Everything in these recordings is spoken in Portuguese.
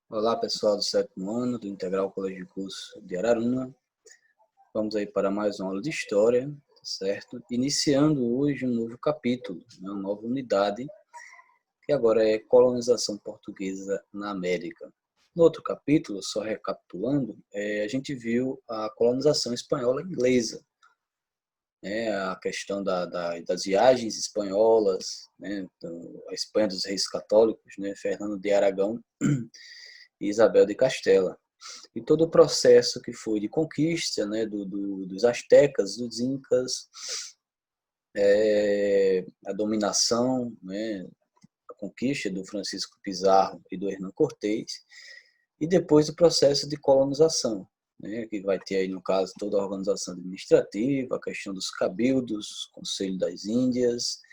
Olá pessoal do sétimo ano do Integral Colégio de Curso de Araruna. Vamos aí para mais uma aula de História, certo? Iniciando hoje um novo capítulo, uma nova unidade, que agora é Colonização Portuguesa na América. No outro capítulo, só recapitulando, a gente viu a colonização espanhola e inglesa, né? A questão das viagens espanholas, né? A Espanha dos Reis Católicos, né? Fernando de Aragão e Isabel de Castela. E todo o processo que foi de conquista, né, dos astecas, dos incas, a dominação, né, a conquista do Francisco Pizarro e do Hernán Cortés, e depois o processo de colonização, né, que vai ter aí, no caso, toda a organização administrativa, a questão dos cabildos, Conselho das Índias,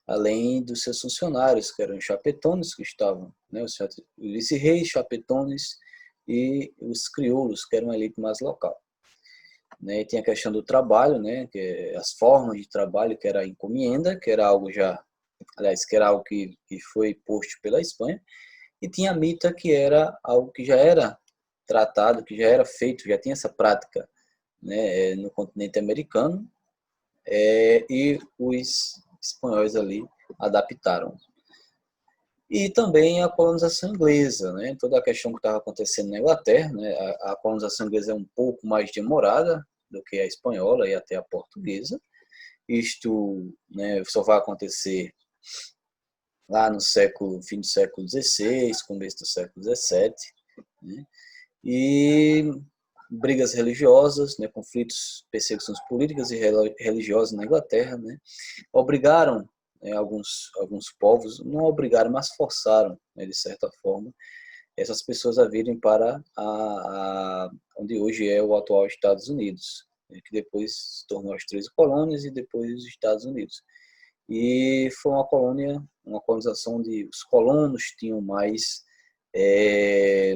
além dos seus funcionários, que eram os chapetones, que estavam, né, os vice-reis, chapetones, e os crioulos, que eram a elite mais local. Né, e tem a questão do trabalho, né, que é as formas de trabalho, que era a encomienda, que era algo já, aliás, que era algo que foi posto pela Espanha, e tinha a mita, que era algo que já era tratado, que já era feito, já tinha essa prática, né, no continente americano, e os espanhóis ali adaptaram. E também a colonização inglesa, né? Toda a questão que estava acontecendo na Inglaterra, né? A colonização inglesa é um pouco mais demorada do que a espanhola e até a portuguesa. Isto, né, só vai acontecer lá no século, fim do século XVI, começo do século XVII, né? E brigas religiosas, né, conflitos, perseguições políticas e religiosas na Inglaterra, né, obrigaram, né, alguns povos, não obrigaram, mas forçaram, né, de certa forma, essas pessoas a virem para onde hoje é o atual Estados Unidos, né, que depois se tornou as 13 colônias e depois os Estados Unidos. E foi uma colonização onde os colonos tinham mais é,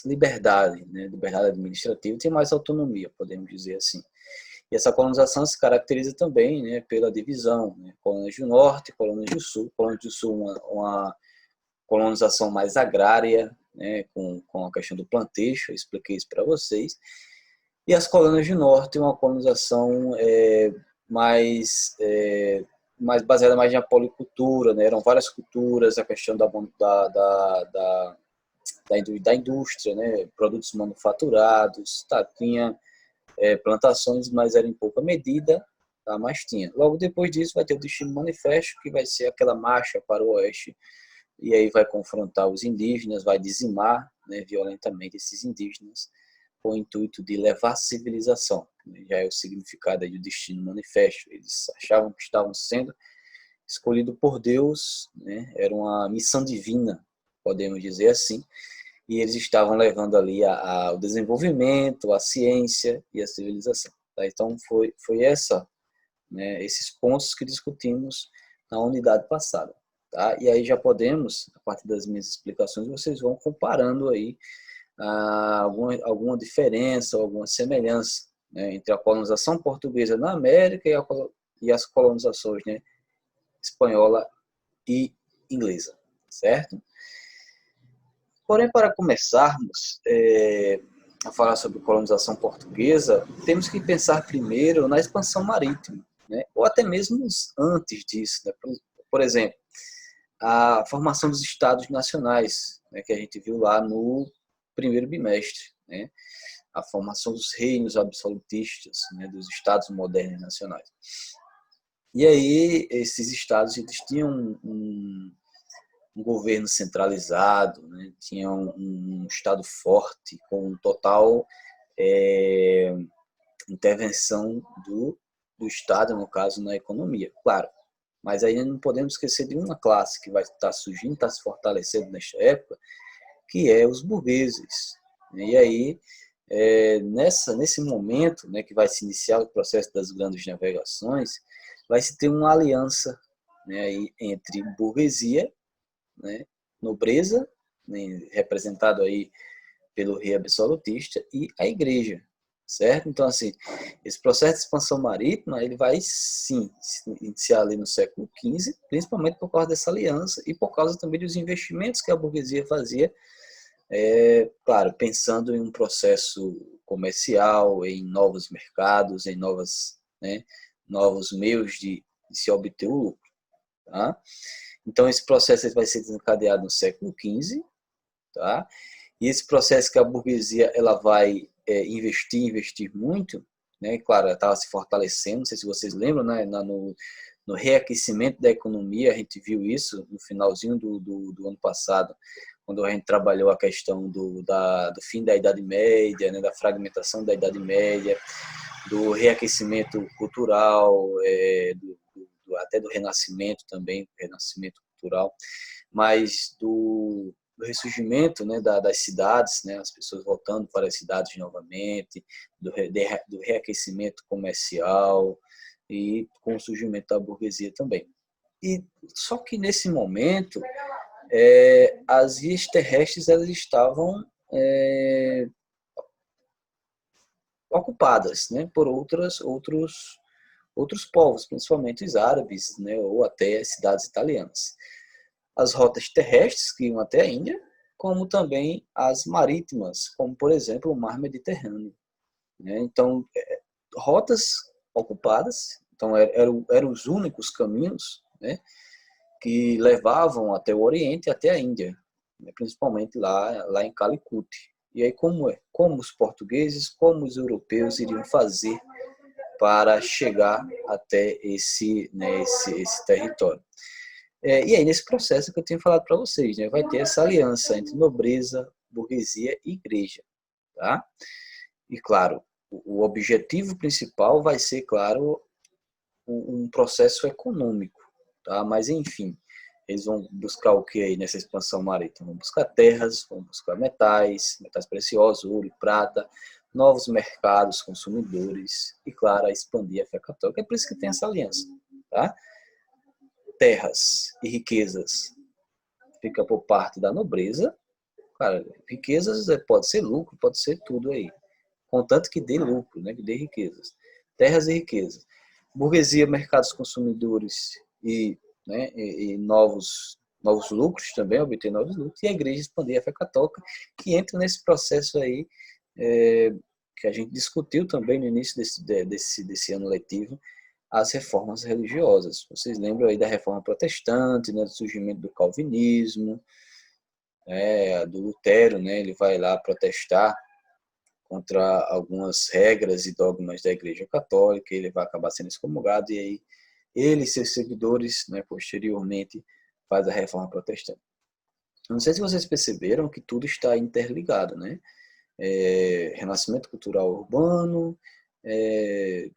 liberdade, né, liberdade administrativa, tinha mais autonomia, podemos dizer assim. E essa colonização se caracteriza também, né, pela divisão, né, colônias do norte, colônias do sul. Colônias do sul, uma colonização mais agrária, né, com a questão do plantation, eu expliquei isso para vocês. E as colônias do norte, uma colonização mais, mais baseada mais na policultura, né, eram várias culturas, a questão da indústria, né, produtos manufaturados, tá, tinha plantações, mas era em pouca medida, tá, mas tinha. Logo depois disso vai ter o Destino Manifesto, que vai ser aquela marcha para o oeste, e aí vai confrontar os indígenas, vai dizimar, né, violentamente esses indígenas, com o intuito de levar civilização. Né, já é o significado aí do Destino Manifesto. Eles achavam que estavam sendo escolhidos por Deus, né, era uma missão divina, podemos dizer assim, e eles estavam levando ali o desenvolvimento, a ciência e a civilização. Tá? Então foi né, esses pontos que discutimos na unidade passada. Tá? E aí já podemos, a partir das minhas explicações, vocês vão comparando aí alguma diferença, alguma semelhança, né, entre a colonização portuguesa na América e as colonizações, né, espanhola e inglesa, certo? Porém, para começarmos a falar sobre colonização portuguesa, temos que pensar primeiro na expansão marítima, né? Ou até mesmo antes disso. Né? Por exemplo, a formação dos estados nacionais, né, que a gente viu lá no primeiro bimestre, né? A formação dos reinos absolutistas, né, dos estados modernos nacionais. E aí, esses estados eles tinham um governo centralizado, né? Tinha um Estado forte, com total intervenção do Estado, no caso, na economia, claro. Mas aí não podemos esquecer de uma classe que vai estar surgindo, está se fortalecendo nesta época, que é os burgueses. E aí, nesse momento, né, que vai se iniciar o processo das grandes navegações, vai se ter uma aliança, né, entre burguesia, né, nobreza, né, representado aí pelo rei absolutista, e a igreja, certo? Então, assim, esse processo de expansão marítima, ele vai, sim, se iniciar ali no século XV, principalmente por causa dessa aliança e por causa também dos investimentos que a burguesia fazia claro, pensando em um processo comercial, em novos mercados, em novos meios de se obter o lucro. Tá? Então, esse processo vai ser desencadeado no século XV, tá? E esse processo que a burguesia ela vai investir muito, né? Claro, ela estava se fortalecendo, não sei se vocês lembram, né? No reaquecimento da economia, a gente viu isso no finalzinho do ano passado, quando a gente trabalhou a questão do fim da Idade Média, né? Da fragmentação da Idade Média, do reaquecimento cultural, até do renascimento também, renascimento cultural, mas do ressurgimento, né, das cidades, né, as pessoas voltando para as cidades novamente, do reaquecimento comercial e com o surgimento da burguesia também. E só que nesse momento as vias terrestres elas estavam ocupadas, né, por outros povos, principalmente os árabes, né, ou até as cidades italianas. As rotas terrestres que iam até a Índia, como também as marítimas, como por exemplo o Mar Mediterrâneo. Né? Então, rotas ocupadas, então eram os únicos caminhos, né, que levavam até o Oriente e até a Índia, né, principalmente lá em Calicut. E aí como os portugueses, como os europeus iriam fazer para chegar até esse território? E aí, nesse processo que eu tenho falado para vocês, né, vai ter essa aliança entre nobreza, burguesia e igreja. Tá? E, claro, o objetivo principal vai ser, claro, um processo econômico. Tá? Mas, enfim, eles vão buscar o que aí nessa expansão marítima? Vão buscar terras, vão buscar metais preciosos, ouro e prata, novos mercados consumidores e, claro, expandir a fé católica. É por isso que tem essa aliança. Tá? Terras e riquezas fica por parte da nobreza. Cara, riquezas pode ser lucro, pode ser tudo aí. Contanto que dê lucro, né? Que dê riquezas. Terras e riquezas. Burguesia, mercados consumidores e novos lucros também, obter novos lucros. E a igreja expandir a fé católica, que entra nesse processo aí que a gente discutiu também no início desse ano letivo, as reformas religiosas. Vocês lembram aí da reforma protestante, né, do surgimento do calvinismo, do Lutero, né, ele vai lá protestar contra algumas regras e dogmas da Igreja Católica, ele vai acabar sendo excomungado e aí ele e seus seguidores, né, posteriormente, faz a reforma protestante. Não sei se vocês perceberam que tudo está interligado, né? Renascimento cultural urbano,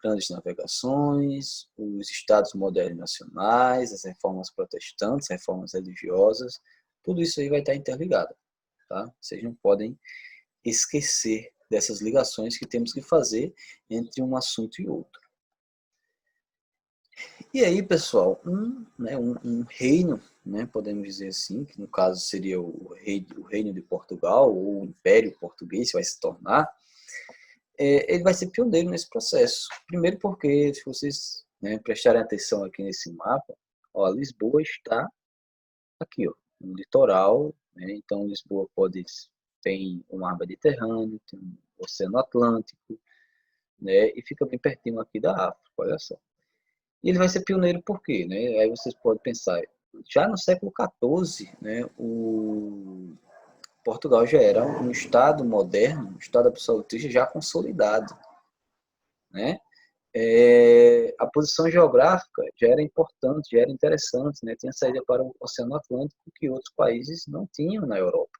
grandes navegações, os estados modernos nacionais, as reformas protestantes, reformas religiosas, tudo isso aí vai estar interligado, tá? Vocês não podem esquecer dessas ligações que temos que fazer entre um assunto e outro. E aí, pessoal, um reino, né, podemos dizer assim, que no caso seria o reino de Portugal, ou o Império Português vai se tornar, ele vai ser pioneiro nesse processo. Primeiro porque, se vocês, né, prestarem atenção aqui nesse mapa, ó, Lisboa está aqui, ó, no litoral, né, então Lisboa tem o mar Mediterrâneo, tem o Oceano Atlântico, né, e fica bem pertinho aqui da África, olha só. E ele vai ser pioneiro por quê? Né? Aí vocês podem pensar, já no século XIV, né, o Portugal já era um estado moderno, um estado absolutista já consolidado. Né? A posição geográfica já era importante, já era interessante, né? Tinha saída para o Oceano Atlântico que outros países não tinham na Europa.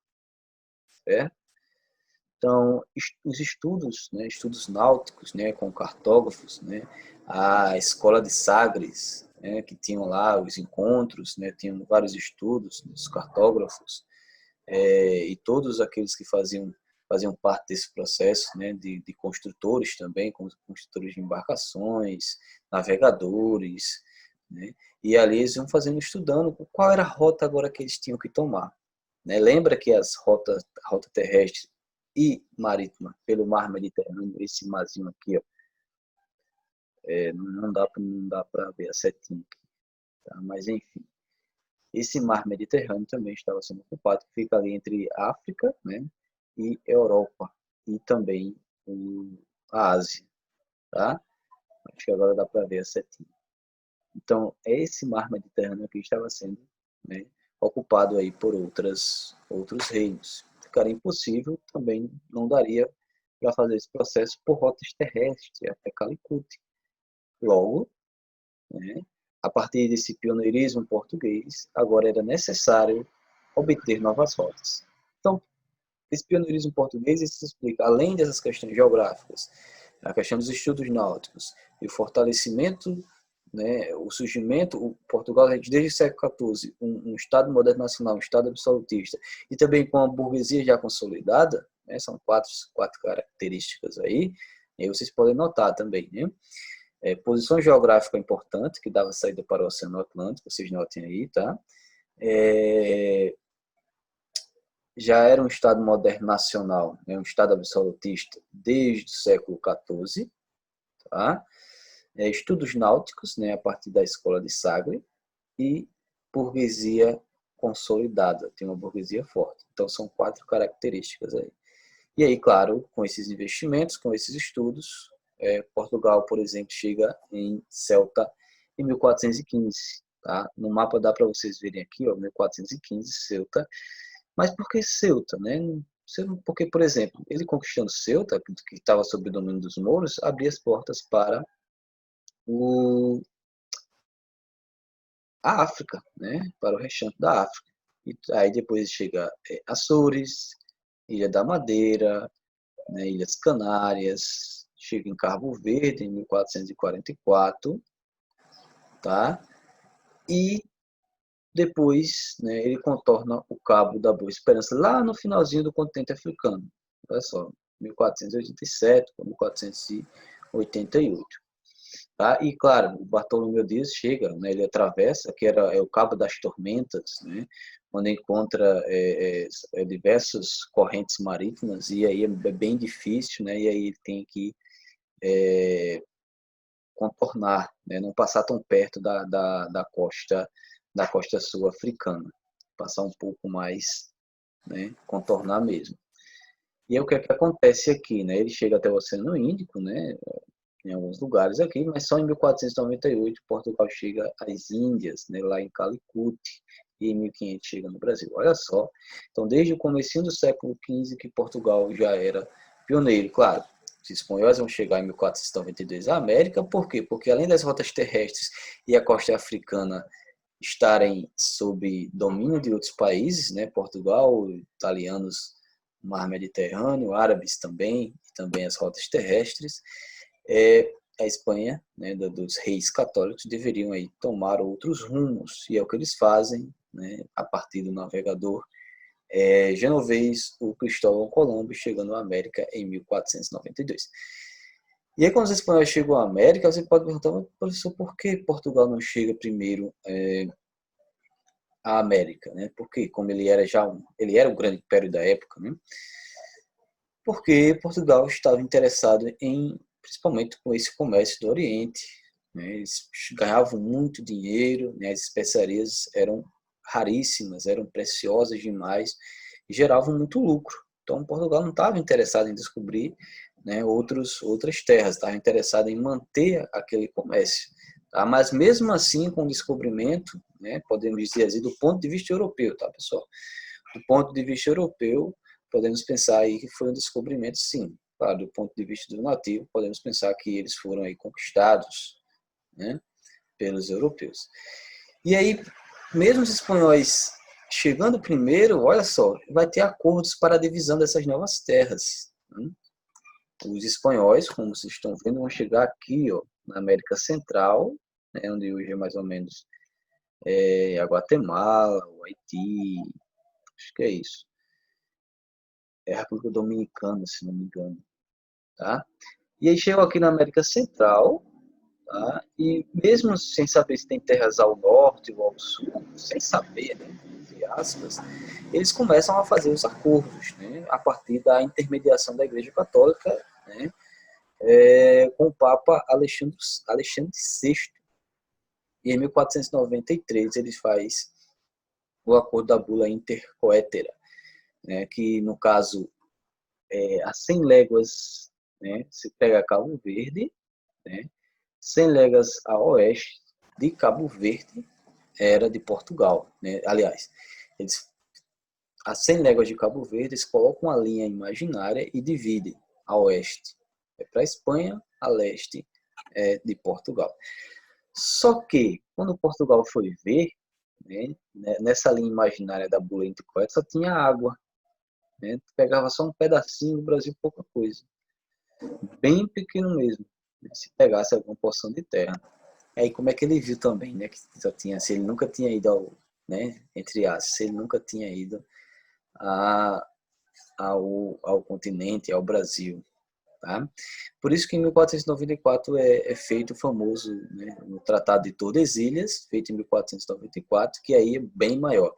Certo? Então, os estudos, né, estudos náuticos, né, com cartógrafos, né, a escola de Sagres, né, que tinham lá os encontros, né, tinham vários estudos dos cartógrafos, e todos aqueles que faziam parte desse processo, né, de construtores também, como construtores de embarcações, navegadores, né, e ali eles iam estudando qual era a rota agora que eles tinham que tomar. Né? Lembra que a rota terrestre e marítima pelo mar Mediterrâneo, esse marzinho aqui, ó, não dá para ver a setinha aqui, tá? Mas enfim. esse mar Mediterrâneo também estava sendo ocupado, que fica ali entre África, né, e Europa, e também a Ásia, tá? Acho que agora dá para ver a setinha. Então, esse mar Mediterrâneo aqui estava sendo, né, ocupado aí por outros reinos. Ficaria impossível, também não daria para fazer esse processo por rotas terrestres até Calicut. Logo, né, a partir desse pioneirismo português, agora era necessário obter novas rotas. Então, esse pioneirismo português se explica, além dessas questões geográficas, a questão dos estudos náuticos e o fortalecimento, né, o surgimento, o Portugal desde o século XIV, um Estado moderno nacional, um Estado absolutista, e também com a burguesia já consolidada, né, são quatro características aí, e aí vocês podem notar também, né? Posição geográfica importante, que dava saída para o Oceano Atlântico, vocês notem aí, tá? Já era um Estado moderno nacional, né, um Estado absolutista desde o século XIV, tá? Estudos náuticos, né, a partir da escola de Sagre, e burguesia consolidada, tem uma burguesia forte. Então, são 4 características aí. E aí, claro, com esses investimentos, com esses estudos, Portugal, por exemplo, chega em Ceuta em 1415. Tá? No mapa dá para vocês verem aqui, ó, 1415, Ceuta. Mas por que Ceuta, né? Porque, por exemplo, ele conquistando Ceuta, que estava sob o domínio dos mouros, abria as portas para a África, né? Para o restante da África. E aí depois chega Açores, Ilha da Madeira, né? Ilhas Canárias, chega em Cabo Verde em 1444, tá? E depois, né, ele contorna o Cabo da Boa Esperança lá no finalzinho do continente africano. Olha só, 1487 para 1488. Tá? E claro, o Bartolomeu Dias chega, né, ele atravessa, que é o Cabo das Tormentas, né, onde encontra diversas correntes marítimas, e aí é bem difícil, né, e aí ele tem que contornar, né, não passar tão perto da costa sul-africana, passar um pouco mais, né, contornar mesmo. E aí o que é que acontece aqui, né? Ele chega até o Oceano Índico, né, em alguns lugares aqui, mas só em 1498 Portugal chega às Índias, né, lá em Calicut, e em 1500 chega no Brasil. Olha só, então desde o comecinho do século XV que Portugal já era pioneiro, claro. Os espanhóis vão chegar em 1492 à América, por quê? Porque além das rotas terrestres e a costa africana estarem sob domínio de outros países, né, Portugal, italianos, Mar Mediterrâneo, árabes também, e também as rotas terrestres, a Espanha, né, dos reis católicos, deveriam aí tomar outros rumos, e é o que eles fazem, né, a partir do navegador genovês, o Cristóvão Colombo, chegando à América em 1492. E aí, quando os espanhóis chegam à América, você pode perguntar, professor, por que Portugal não chega primeiro à América, né? Porque como ele era o grande império da época, né? Porque Portugal estava interessado em, principalmente com esse comércio do Oriente, né? Eles ganhavam muito dinheiro, né? As especiarias eram raríssimas, eram preciosas demais e geravam muito lucro. Então Portugal não estava interessado em descobrir, né, outras terras, estava interessado em manter aquele comércio. Tá? Mas mesmo assim, com o descobrimento, né, podemos dizer assim, do ponto de vista europeu, tá, pessoal? Do ponto de vista europeu, podemos pensar aí que foi um descobrimento, sim. Claro, do ponto de vista do nativo, podemos pensar que eles foram aí conquistados, né, pelos europeus. E aí, mesmo os espanhóis chegando primeiro, olha só, vai ter acordos para a divisão dessas novas terras. Né? Os espanhóis, como vocês estão vendo, vão chegar aqui, ó, na América Central, né, onde hoje é mais ou menos a Guatemala, o Haiti, acho que é isso. É a República Dominicana, se não me engano. Tá? E aí chegam aqui na América Central, tá? E mesmo sem saber se tem terras ao norte ou ao sul, sem saber, né, entre aspas, eles começam a fazer os acordos, né, a partir da intermediação da Igreja Católica, né, com o Papa Alexandre VI. E em 1493 ele faz o acordo da bula intercoétera, né, que no caso a 100 léguas, né, se pega Cabo Verde, né, 100 léguas a oeste de Cabo Verde era de Portugal, né? Aliás, eles, a 100 léguas de Cabo Verde, eles colocam uma linha imaginária e dividem a oeste é para a Espanha, a leste é de Portugal. Só que, quando Portugal foi ver, né, nessa linha imaginária da bula intercoétera só tinha água, né? Pegava só um pedacinho do Brasil, pouca coisa. Bem pequeno mesmo, né? Se pegasse alguma porção de terra. Aí como é que ele viu também, né? Que só tinha, se ele nunca tinha ido ao, né? Entre aspas, se ele nunca tinha ido a, ao continente, ao Brasil, tá? Por isso que em 1494 é feito o famoso, né, o Tratado de Tordesilhas, feito em 1494, que aí é bem maior.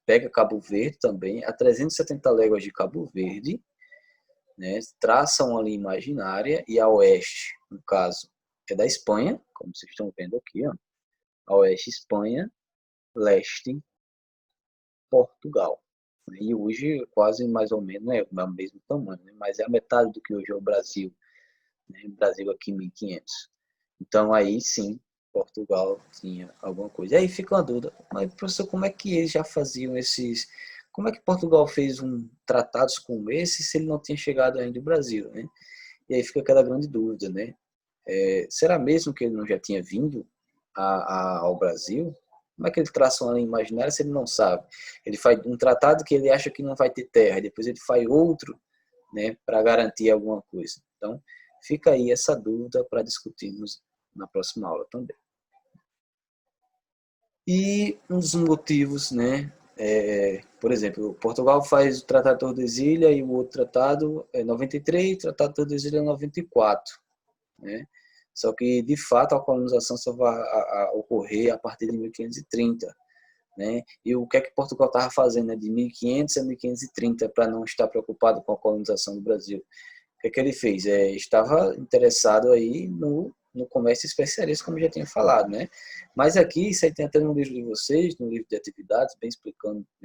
Pega Cabo Verde também, a 370 léguas de Cabo Verde, né, traça uma linha imaginária, e a oeste, no caso, é da Espanha, como vocês estão vendo aqui, ó, a oeste Espanha, leste Portugal. E hoje quase mais ou menos é o mesmo tamanho, né? Mas é a metade do que hoje é o Brasil, né? Brasil aqui 1500. Então aí sim, Portugal tinha alguma coisa. E aí fica uma dúvida, mas professor, como é que eles já faziam esses... Como é que Portugal fez tratados como esse se ele não tinha chegado ainda ao Brasil, né? E aí fica aquela grande dúvida, né? Será mesmo que ele não já tinha vindo ao Brasil? Como é que ele traça uma linha imaginária se ele não sabe? Ele faz um tratado que ele acha que não vai ter terra, e depois ele faz outro, né, para garantir alguma coisa. Então, fica aí essa dúvida para discutirmos na próxima aula também. E um dos motivos, né, por exemplo, Portugal faz o Tratado de Tordesilhas e o outro tratado é 93, o Tratado de Tordesilhas é 94, né? Só que, de fato, a colonização só vai ocorrer a partir de 1530. Né? E o que é que Portugal estava fazendo, né? De 1500 a 1530 para não estar preocupado com a colonização do Brasil? O que é que ele fez? Estava interessado aí no comércio de especiarias, como já tinha falado, né? Mas aqui, isso aí tem até no livro de vocês, no livro de atividades, bem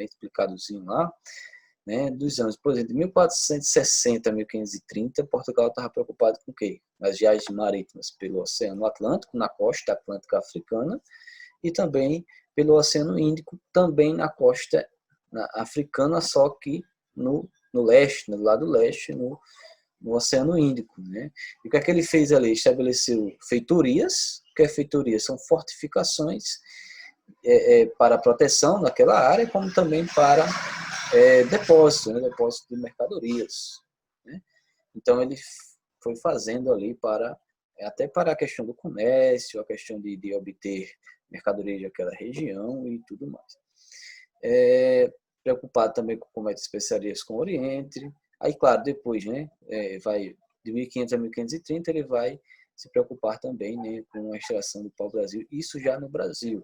explicadozinho lá, né, dos anos, por exemplo, de 1460 a 1530, Portugal estava preocupado com o quê? As viagens marítimas pelo Oceano Atlântico, na costa atlântica africana, e também pelo Oceano Índico, também na costa africana, só que no leste, no lado leste, no Oceano Índico, né? E o que é que ele fez ali? Estabeleceu feitorias. O que é feitoria? São fortificações para proteção naquela área, como também para depósito, né? Depósito de mercadorias, né? Então ele foi fazendo ali até para a questão do comércio, a questão de obter mercadorias daquela região e tudo mais. Preocupado também com o comércio de especiarias com o Oriente. Aí, claro, depois, né, vai de 1500 a 1530, ele vai se preocupar também, né, com a extração do pau-brasil, isso já no Brasil,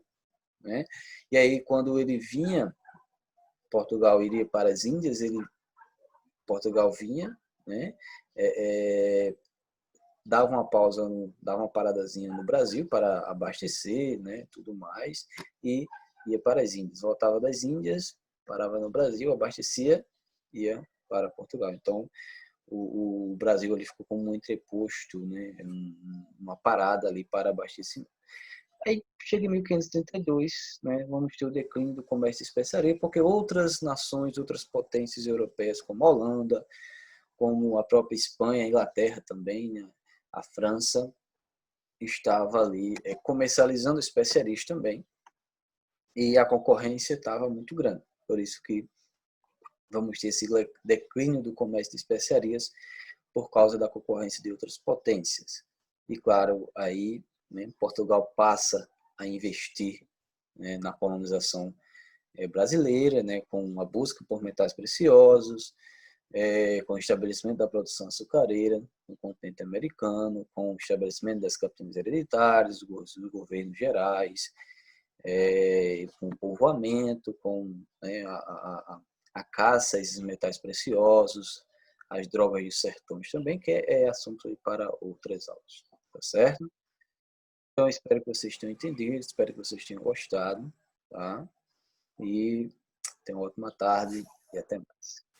né? E aí, quando ele vinha, Portugal iria para as Índias, Portugal vinha, né, dava uma pausa, dava uma paradazinha no Brasil para abastecer, né, tudo mais, e ia para as Índias. Voltava das Índias, parava no Brasil, abastecia, ia para Portugal. Então, o Brasil ali ficou como um entreposto, né, uma parada ali para abastecimento. Aí chega em 1532, né, vamos ter o declínio do comércio de especiaria, porque outras nações, outras potências europeias, como a Holanda, como a própria Espanha, a Inglaterra também, né, a França, estava ali comercializando especiarias também, e a concorrência estava muito grande. Por isso que vamos ter esse declínio do comércio de especiarias por causa da concorrência de outras potências. E claro, aí, né, Portugal passa a investir, né, na colonização brasileira, né, com a busca por metais preciosos, com o estabelecimento da produção açucareira no continente americano, com o estabelecimento das capitanias hereditárias, dos governos gerais, com o povoamento, com, né, a caça a esses metais preciosos, as drogas dos sertões também, que é assunto aí para outras aulas, tá certo? Então, espero que vocês tenham entendido, espero que vocês tenham gostado, tá? e tenha uma ótima tarde e até mais.